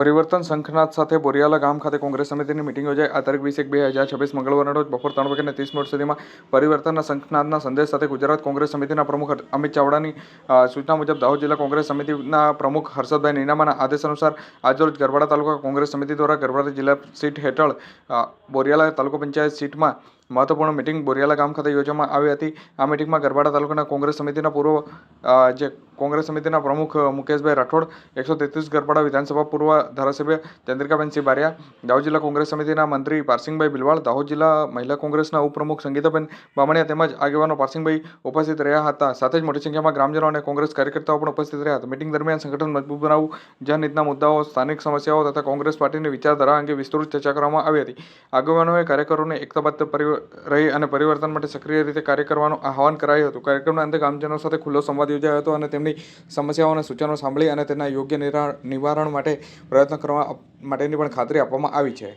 પરિવર્તન શંખનાદ સાથે બોરિયાલા ગામ ખાતે કોંગ્રેસ સમિતિની મિટિંગ યોજાઈ. આ તારીખ 20/1/2026 મંગળવારના રોજ બપોર 3 વાગ્યાને 30 મિનિટ સુધીમાં પરિવર્તનના શંખનાદના સંદેશ સાથે ગુજરાત કોંગ્રેસ સમિતિના પ્રમુખ અમિત ચાવડાની સૂચના મુજબ દાહોદ જિલ્લા કોંગ્રેસ સમિતિના પ્રમુખ હર્ષદભાઈ નીનામાના આદેશ અનુસાર આજરોજ ગરબાડા તાલુકા કોંગ્રેસ સમિતિ દ્વારા ગરબાડા જિલ્લા સીટ હેઠળ બોરિયાલા તાલુકા પંચાયત સીટમાં મહત્વપૂર્ણ મિટિંગ બોરિયાલા ગામ ખાતે યોજવામાં આવી હતી. આ મિટિંગમાં ગરબાડા તાલુકાના કોંગ્રેસ સમિતિના કોંગ્રેસ સમિતિના પ્રમુખ મુકેશભાઈ રાઠોડ, 133 ગરબાડા વિધાનસભા પૂર્વ ધારાસભ્ય ચંદ્રિકાબેનસિંહ બારિયા, દાહોદ જિલ્લા કોંગ્રેસ સમિતિના મંત્રી પારસિંગભાઈ બિલવાળ, દાહોદ જિલ્લા મહિલા કોંગ્રેસના ઉપપ્રમુખ સંગીતાબેન બામણિયા તેમજ આગેવાનો પારસિંગભાઈ ઉપસ્થિત રહ્યા હતા. સાથે જ મોટી સંખ્યામાં ગ્રામજનો અને કોંગ્રેસ કાર્યકર્તાઓ પણ ઉપસ્થિત રહ્યા હતા. મિટિંગ દરમિયાન સંગઠન મજબૂત બનાવવું, જનહિતના મુદ્દાઓ, સ્થાનિક સમસ્યાઓ તથા કોંગ્રેસ પાર્ટીની વિચારધારા અંગે વિસ્તૃત ચર્ચા કરવામાં આવી હતી. આગેવાનોએ કાર્યકરોને એકતાબદ્ધ રહી અને પરિવર્તન માટે સક્રિય રીતે કાર્ય કરવાનું આહવાન કરાયું હતું. કાર્યક્રમના અંતે ગ્રામજનો સાથે ખુલ્લો સંવાદ યોજાયો હતો અને તેમની સમસ્યાઓ અને સૂચનો સાંભળી અને તેના યોગ્ય નિવારણ માટે પ્રયત્ન કરવા માટેની પણ ખાતરી આપવામાં આવી છે.